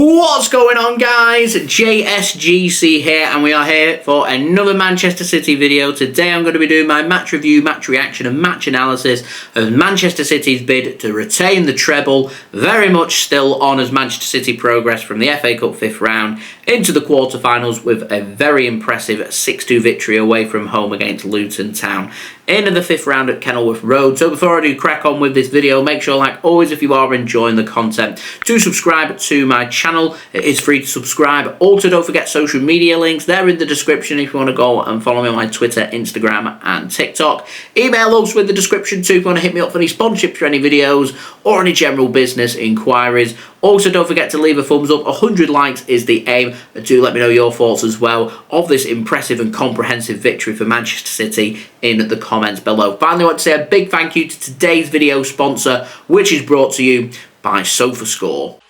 What's going on, guys? JSGC here, and we are here for another Manchester City video. Today I'm going to be doing my match review, match reaction and match analysis of Manchester City's bid to retain the treble. Very much still on as Manchester City progress from the FA Cup 5th round into the quarter-finals with a very impressive 6-2 victory away from home against Luton Town into the 5th round at Kenilwroth Road. So before I do crack on with this video, make sure, like always, if you are enjoying the content, to subscribe to my channel. It is free to subscribe. Also, don't forget social media links. They're in the description if you want to go and follow me on my Twitter, Instagram and TikTok. Email also in the description too if you want to hit me up for any sponsorships for any videos or any general business inquiries. Also, don't forget to leave a thumbs up. 100 likes is the aim. Do let me know your thoughts as well of this impressive and comprehensive victory for Manchester City in the comments below. Finally, I want to say a big thank you to today's video sponsor, which is brought to you by SofaScore.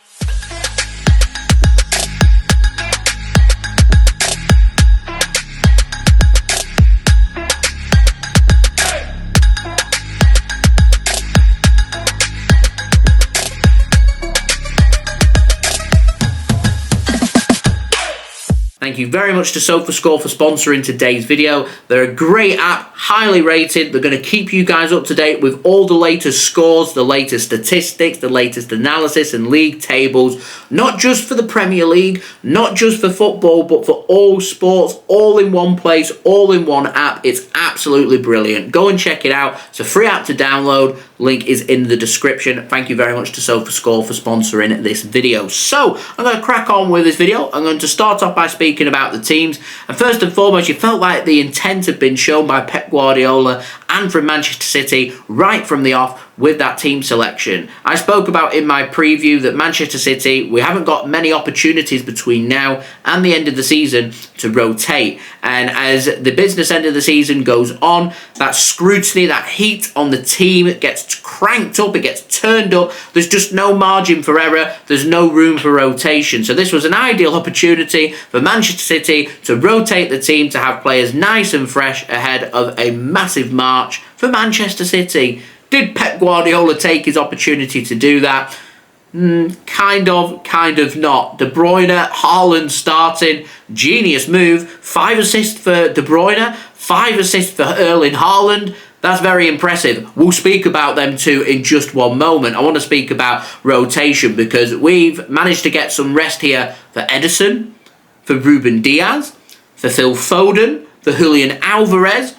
Thank you very much to SofaScore for sponsoring today's video. They're a great app, highly rated. They're going to keep you guys up to date with all the latest scores, the latest statistics, the latest analysis and league tables. Not just for the Premier League, not just for football, but for all sports, all in one place, all in one app. It's absolutely brilliant. Go and check it out. It's a free app to download. Link is in the description. Thank you very much to SofaScore for sponsoring this video. So, I'm going to crack on with this video. I'm going to start off by speaking about the teams. And first and foremost, you felt like the intent had been shown by Pep Guardiola and from Manchester City right from the off with that team selection. I spoke about in my preview that Manchester City, we haven't got many opportunities between now and the end of the season to rotate. And as the business end of the season goes on, that scrutiny, that heat on the team gets cranked up, it gets turned up. There's just no margin for error. There's no room for rotation. So this was an ideal opportunity for Manchester City to rotate the team, to have players nice and fresh ahead of a massive march for Manchester City. Did Pep Guardiola take his opportunity to do that? Kind of not. De Bruyne, Haaland starting, genius move. 5 assists for De Bruyne, 5 assists for Erling Haaland. That's very impressive. We'll speak about them too in just one moment. I want to speak about rotation because we've managed to get some rest here for Ederson, for Ruben Dias, for Phil Foden, for Julian Alvarez,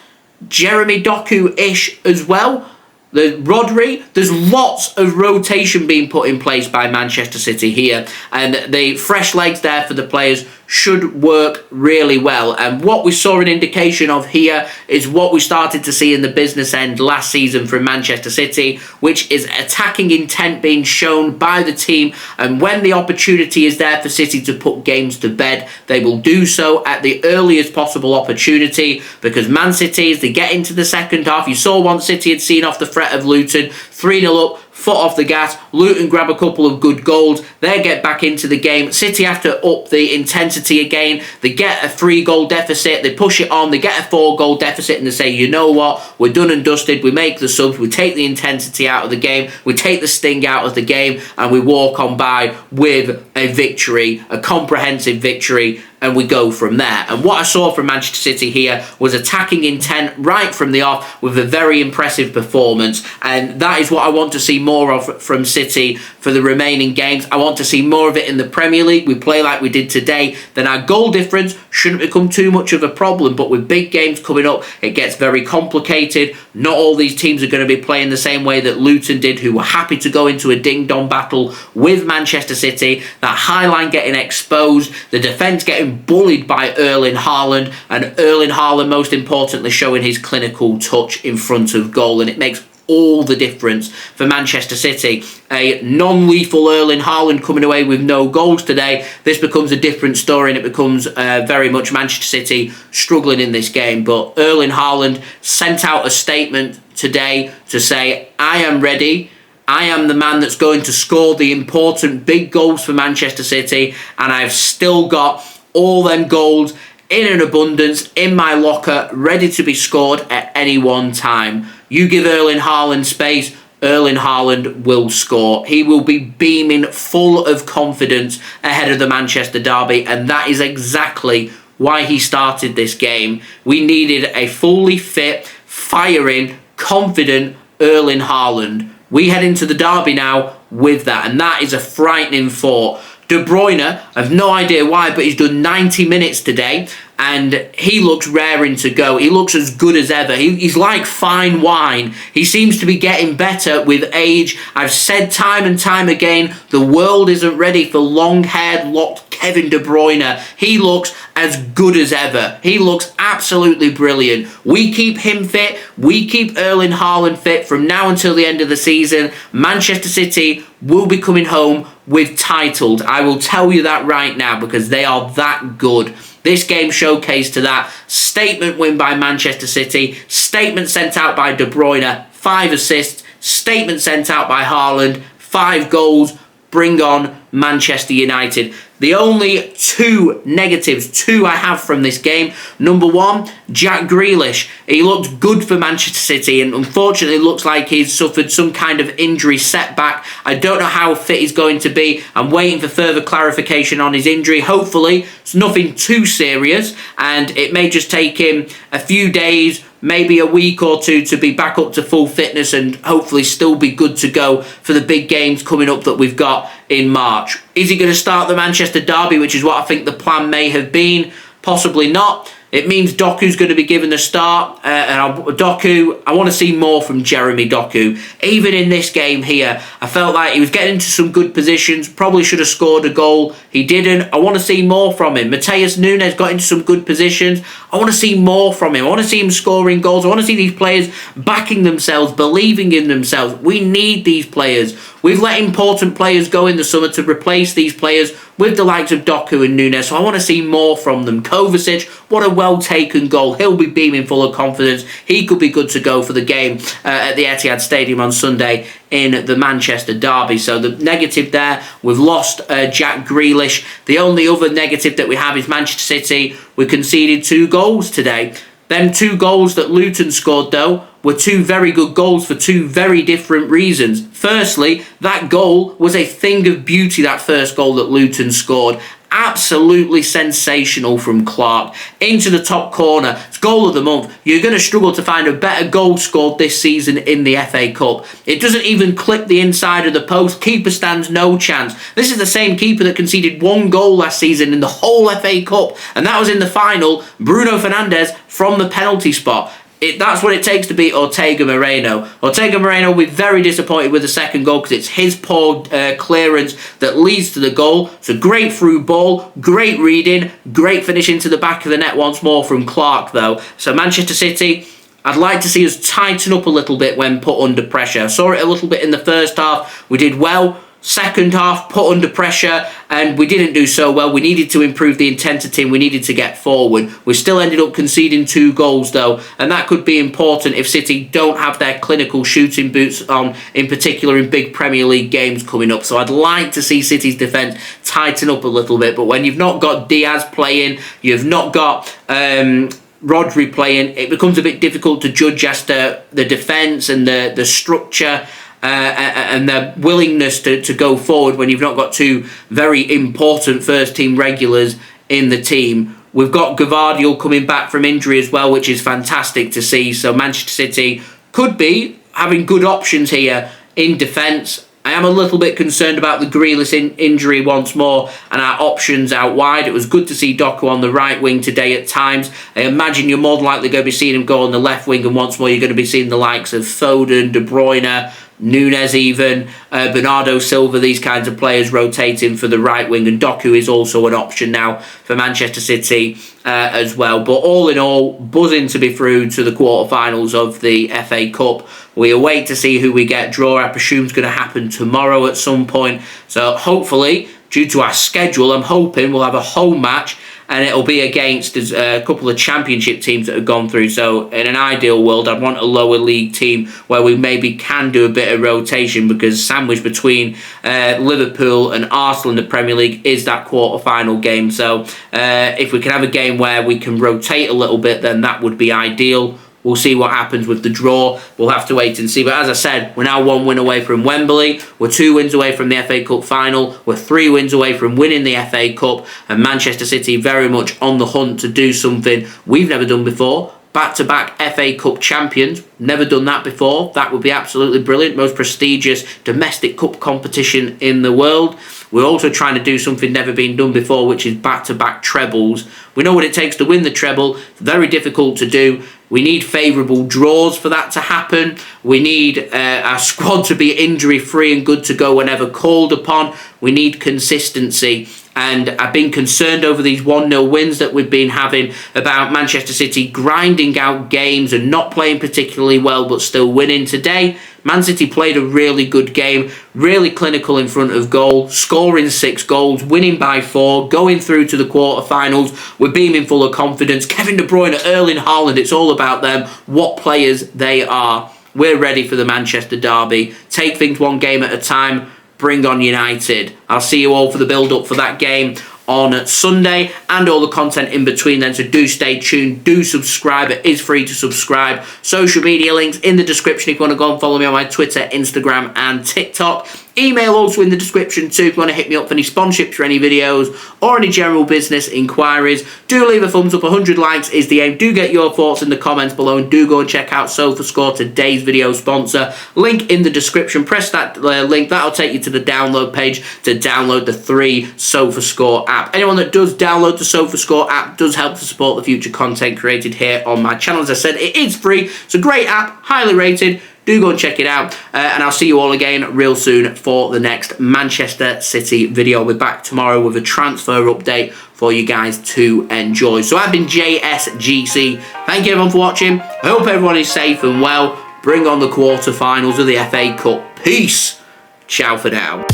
Jeremy Doku-ish as well. The Rodri, there's lots of rotation being put in place by Manchester City here, and the fresh legs there for the players should work really well. And what we saw an indication of here is what we started to see in the business end last season from Manchester City, which is attacking intent being shown by the team, and when the opportunity is there for City to put games to bed, they will do so at the earliest possible opportunity, because Man City, as they get into the second half, you saw once City had seen off the threat of Luton, 3-0 up, foot off the gas, Luton grab a couple of good goals, they get back into the game, City have to up the intensity again, they get a 3-goal deficit, they push it on, they get a 4-goal deficit, and they say, you know what, we're done and dusted, we make the subs, we take the intensity out of the game, we take the sting out of the game, and we walk on by with a victory, a comprehensive victory, and we go from there. And what I saw from Manchester City here was attacking intent right from the off with a very impressive performance, and that is what I want to see more of from City for the remaining games. I want to see more of it in the Premier League. We play like we did today, then our goal difference shouldn't become too much of a problem, but with big games coming up, it gets very complicated. Not all these teams are going to be playing the same way that Luton did, who were happy to go into a ding-dong battle with Manchester City. That high line getting exposed, the defence getting bullied by Erling Haaland, and Erling Haaland most importantly showing his clinical touch in front of goal, and it makes all the difference for Manchester City. A non-lethal Erling Haaland coming away with no goals today, this becomes a different story, and it becomes very much Manchester City struggling in this game. But Erling Haaland sent out a statement today to say, I am ready, I am the man that's going to score the important big goals for Manchester City, and I've still got all them goals in an abundance in my locker, ready to be scored at any one time. You give Erling Haaland space, Erling Haaland will score. He will be beaming full of confidence ahead of the Manchester derby, and that is exactly why he started this game. We needed a fully fit, firing, confident Erling Haaland. We head into the derby now with that, and that is a frightening thought. De Bruyne, I have no idea why, but he's done 90 minutes today, and he looks raring to go. He looks as good as ever. He's like fine wine. He seems to be getting better with age. I've said time and time again, the world isn't ready for long-haired, locked Kevin de Bruyne. He looks as good as ever. He looks absolutely brilliant. We keep him fit. We keep Erling Haaland fit from now until the end of the season. Manchester City will be coming home with titles. I will tell you that right now because they are that good. This game showcased to that. Statement win by Manchester City. Statement sent out by De Bruyne. 5 assists. Statement sent out by Haaland. 5 goals. Bring on Manchester United. The only 2 negatives, 2 I have from this game. Number 1, Jack Grealish. He looked good for Manchester City, and unfortunately looks like he's suffered some kind of injury setback. I don't know how fit he's going to be. I'm waiting for further clarification on his injury. Hopefully it's nothing too serious, and it may just take him a few days, maybe a week or 2 to be back up to full fitness and hopefully still be good to go for the big games coming up that we've got in March. Is he going to start the Manchester derby, which is what I think the plan may have been? Possibly not. It means Doku's going to be given the start. Doku, I want to see more from Jeremy Doku. Even in this game here, I felt like he was getting into some good positions. Probably should have scored a goal. He didn't. I want to see more from him. Matheus Nunes got into some good positions. I want to see more from him. I want to see him scoring goals. I want to see these players backing themselves, believing in themselves. We need these players. We've let important players go in the summer to replace these players with the likes of Doku and Nunes, so I want to see more from them. Kovacic, what a well-taken goal. He'll be beaming full of confidence. He could be good to go for the game at the Etihad Stadium on Sunday in the Manchester derby. So the negative there, we've lost Jack Grealish. The only other negative that we have is Manchester City. We conceded 2 goals today. Them 2 goals that Luton scored, though, were 2 very good goals for 2 very different reasons. Firstly, that goal was a thing of beauty, that first goal that Luton scored. Absolutely sensational from Clark. Into the top corner. It's goal of the month. You're going to struggle to find a better goal scored this season in the FA Cup. It doesn't even clip the inside of the post. Keeper stands no chance. This is the same keeper that conceded 1 goal last season in the whole FA Cup. And that was in the final. Bruno Fernandes from the penalty spot. That's what it takes to beat Ortega-Moreno. Ortega-Moreno will be very disappointed with the second goal because it's his poor clearance that leads to the goal. It's a great through ball, great reading, great finish into the back of the net once more from Clark, though. So Manchester City, I'd like to see us tighten up a little bit when put under pressure. I saw it a little bit in the first half. We did well. Second half, put under pressure, and we didn't do so well. We needed to improve the intensity and we needed to get forward. We still ended up conceding 2 goals, though, and that could be important if City don't have their clinical shooting boots on, in particular in big Premier League games coming up. So I'd like to see City's defence tighten up a little bit, but when you've not got Diaz playing, you've not got Rodri playing, it becomes a bit difficult to judge as to the defence and the structure and their willingness to go forward when you've not got 2 very important first-team regulars in the team. We've got Gvardiol coming back from injury as well, which is fantastic to see. So Manchester City could be having good options here in defence. I am a little bit concerned about the Grealish injury once more and our options out wide. It was good to see Doku on the right wing today at times. I imagine you're more than likely going to be seeing him go on the left wing, and once more you're going to be seeing the likes of Foden, De Bruyne, Nunes even, Bernardo Silva, these kinds of players rotating for the right wing, and Doku is also an option now for Manchester City as well. But all in all, buzzing to be through to the quarterfinals of the FA Cup. We await to see who we get. Draw, I presume, is going to happen tomorrow at some point. So hopefully, due to our schedule, I'm hoping we'll have a home match, and it'll be against a couple of championship teams that have gone through. So in an ideal world, I'd want a lower league team where we maybe can do a bit of rotation, because sandwiched between Liverpool and Arsenal in the Premier League is that quarter-final game. So if we can have a game where we can rotate a little bit, then that would be ideal. We'll see what happens with the draw. We'll have to wait and see. But as I said, we're now 1 win away from Wembley. We're 2 wins away from the FA Cup final. We're 3 wins away from winning the FA Cup. And Manchester City very much on the hunt to do something we've never done before. Back-to-back FA Cup champions. Never done that before. That would be absolutely brilliant. Most prestigious domestic cup competition in the world. We're also trying to do something never been done before, which is back-to-back trebles. We know what it takes to win the treble. It's very difficult to do. We need favourable draws for that to happen. We need our squad to be injury-free and good to go whenever called upon. We need consistency. And I've been concerned over these 1-0 wins that we've been having about Manchester City grinding out games and not playing particularly well but still winning. Today, Man City played a really good game, really clinical in front of goal, scoring 6 goals, winning by 4, going through to the quarterfinals. We're beaming full of confidence. Kevin de Bruyne, Erling Haaland, it's all about them, what players they are. We're ready for the Manchester derby. Take things one game at a time. Bring on United. I'll see you all for the build-up for that game on Sunday and all the content in between then, so do stay tuned, do subscribe. It is free to subscribe. Social media links in the description if you want to go and follow me on my Twitter, Instagram and TikTok. Email also in the description too if you want to hit me up for any sponsorships for any videos or any general business inquiries. Do leave a thumbs up. 100 likes is the aim. Do get your thoughts in the comments below, and do go and check out SofaScore, today's video sponsor. Link in the description. Press that link. That'll take you to the download page to download the free SofaScore app. Anyone that does download the SofaScore app does help to support the future content created here on my channel. As I said, it is free. It's a great app, highly rated. Do go and check it out, and I'll see you all again real soon for the next Manchester City video. We're back tomorrow with a transfer update for you guys to enjoy. So I've been JSGC. Thank you everyone for watching. I hope everyone is safe and well. Bring on the quarterfinals of the FA Cup. Peace. Ciao for now.